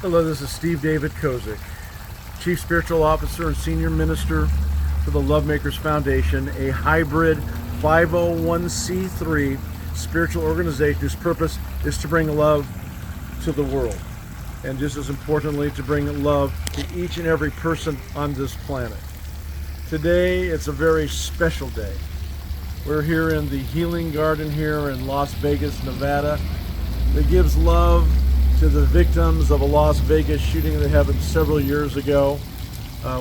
Hello, this is Steve David Kozik, Chief Spiritual Officer and Senior Minister for the LoveMakers Foundation, a hybrid 501c3 spiritual organization whose purpose is to bring love to the world. And just as importantly, to bring love to each and every person on this planet. Today, it's a very special day. We're here in the Healing Garden here in Las Vegas, Nevada, that gives love to the victims of a Las Vegas shooting that happened several years ago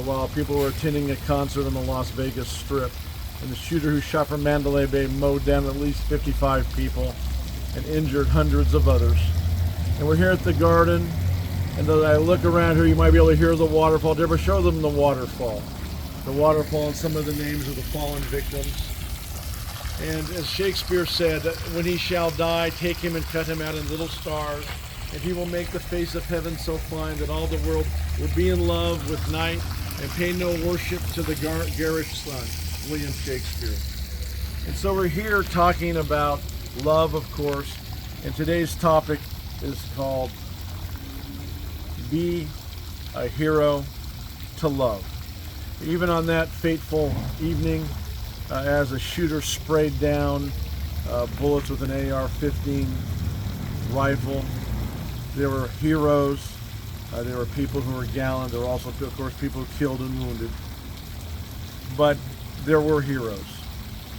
while people were attending a concert on the Las Vegas Strip. And the shooter who shot from Mandalay Bay mowed down at least 55 people and injured hundreds of others. And we're here at the garden, and as I look around here, you might be able to hear the waterfall. Deborah, show them the waterfall. The waterfall and some of the names of the fallen victims. And as Shakespeare said, when he shall die, take him and cut him out in little stars, and he will make the face of heaven so fine that all the world will be in love with night and pay no worship to the garish sun. William Shakespeare. And so we're here talking about love, of course, and today's topic is called Be a Hero to Love. Even on that fateful evening, as a shooter sprayed down bullets with an AR-15 rifle, there were heroes, there were people who were gallant, there were also, of course, people killed and wounded. But there were heroes.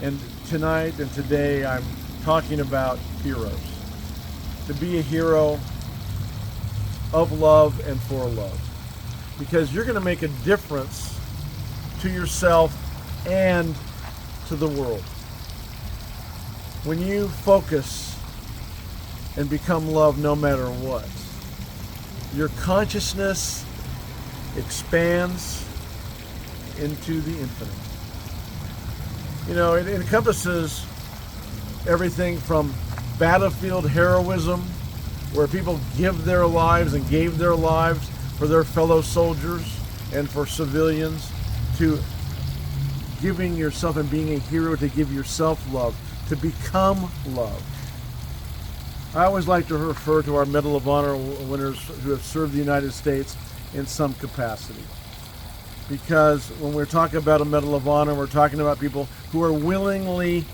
And tonight and today I'm talking about heroes. To be a hero of love and for love. Because you're going to make a difference to yourself and to the world. When you focus and become love no matter what, your consciousness expands into the infinite. You know, it encompasses everything from battlefield heroism, where people give their lives and gave their lives for their fellow soldiers and for civilians, to giving yourself and being a hero to give yourself love, to become love. I always like to refer to our Medal of Honor winners who have served the United States in some capacity. Because when we're talking about a Medal of Honor, we're talking about people who are willingly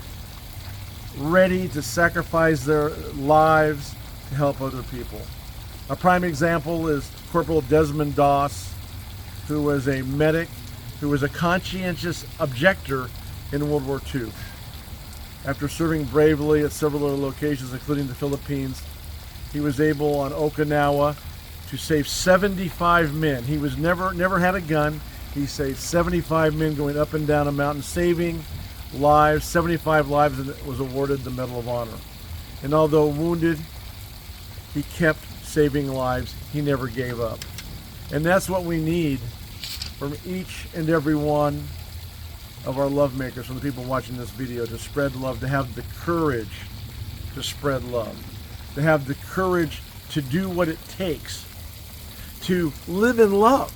ready to sacrifice their lives to help other people. A prime example is Corporal Desmond Doss, who was a medic, who was a conscientious objector in World War II. After serving bravely at several other locations, including the Philippines, he was able on Okinawa to save 75 men. He was never had a gun. He saved 75 men going up and down a mountain, saving lives, 75 lives, and was awarded the Medal of Honor. And although wounded, he kept saving lives. He never gave up. And that's what we need from each and every one of our love makers, from the people watching this video, to spread love, to have the courage to spread love, to have the courage to do what it takes to live in love,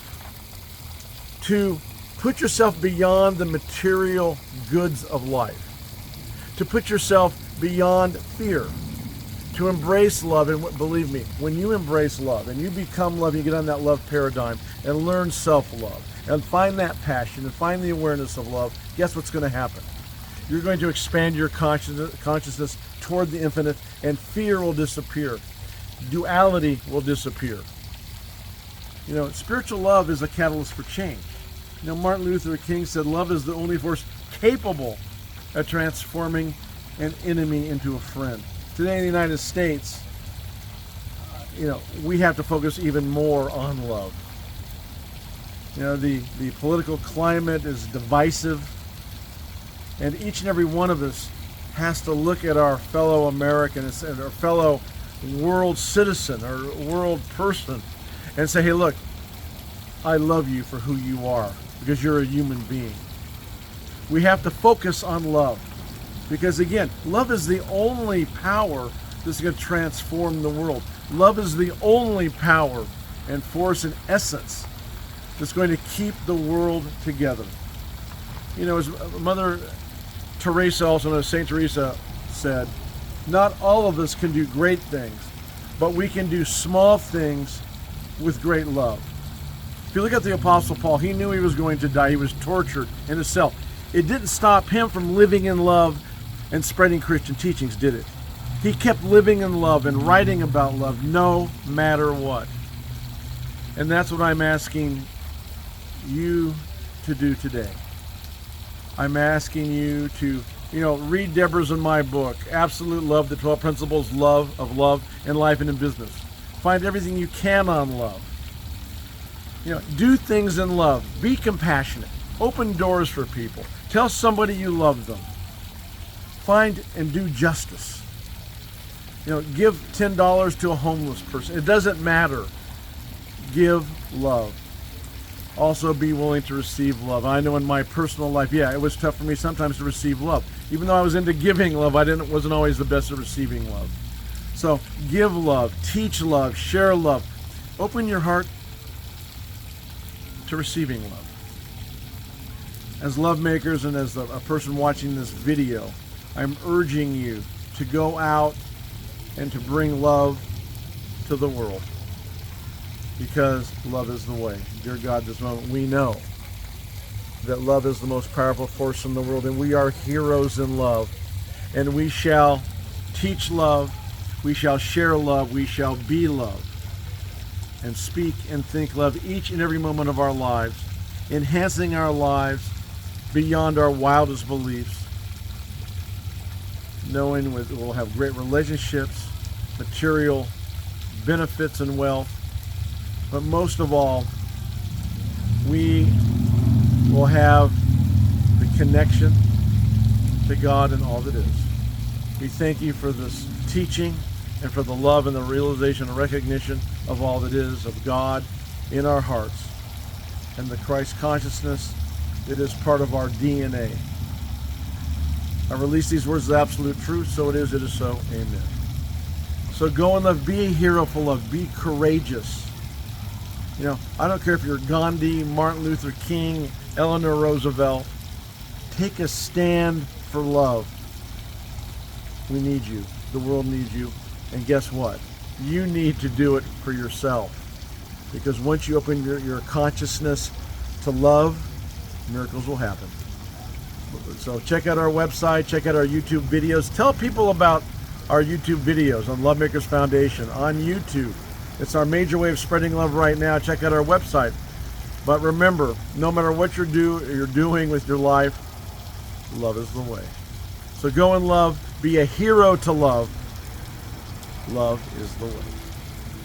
to put yourself beyond the material goods of life, to put yourself beyond fear, to embrace love. And believe me, when you embrace love and you become love, you get on that love paradigm and learn self-love and find that passion and find the awareness of love, guess what's going to happen? You're going to expand your consciousness toward the infinite, and fear will disappear. Duality will disappear. You know, spiritual love is a catalyst for change. You know, Martin Luther King said, love is the only force capable of transforming an enemy into a friend. Today in the United States, you know, we have to focus even more on love. You know, the political climate is divisive, and each and every one of us has to look at our fellow American and our fellow world citizen or world person and say, hey, look, I love you for who you are, because you're a human being. We have to focus on love, because again, love is the only power that's going to transform the world. Love is the only power and force and essence that's going to keep the world together. You know, as Mother Teresa, also known as Saint Teresa, said, not all of us can do great things, but we can do small things with great love. If you look at the Apostle Paul, he knew he was going to die. He was tortured in his cell. It didn't stop him from living in love and spreading Christian teachings, did it? He kept living in love and writing about love no matter what. And that's what I'm asking you to do today. I'm asking you to, read Deborah's and my book, Absolute Love, the 12 Principles of Love in Life and in Business. Find everything you can on love. Do things in love. Be compassionate. Open doors for people. Tell somebody you love them. Find and do justice. Give $10 to a homeless person. It doesn't matter. Give love. Also be willing to receive love. I know in my personal life, it was tough for me sometimes to receive love. Even though I was into giving love, wasn't always the best at receiving love. So give love, teach love, share love. Open your heart to receiving love. As LoveMakers and as a person watching this video, I'm urging you to go out and to bring love to the world. Because love is the way. Dear God, this moment we know that love is the most powerful force in the world, and we are heroes in love. And we shall teach love, we shall share love, we shall be love, and speak and think love each and every moment of our lives, enhancing our lives beyond our wildest beliefs, knowing we'll have great relationships, material benefits and wealth, but most of all, we will have the connection to God and all that is. We thank you for this teaching and for the love and the realization and recognition of all that is of God in our hearts and the Christ consciousness that is part of our DNA. I release these words of absolute truth, so it is so, amen. So go in love, be a hero for love, be courageous. I don't care if you're Gandhi, Martin Luther King, Eleanor Roosevelt. Take a stand for love. We need you. The world needs you. And guess what? You need to do it for yourself. Because once you open your consciousness to love, miracles will happen. So check out our website, check out our YouTube videos. Tell people about our YouTube videos on LoveMakers Foundation on YouTube. It's our major way of spreading love right now. Check out our website. But remember, no matter what you're doing with your life, love is the way. So go in love. Be a hero to love. Love is the way.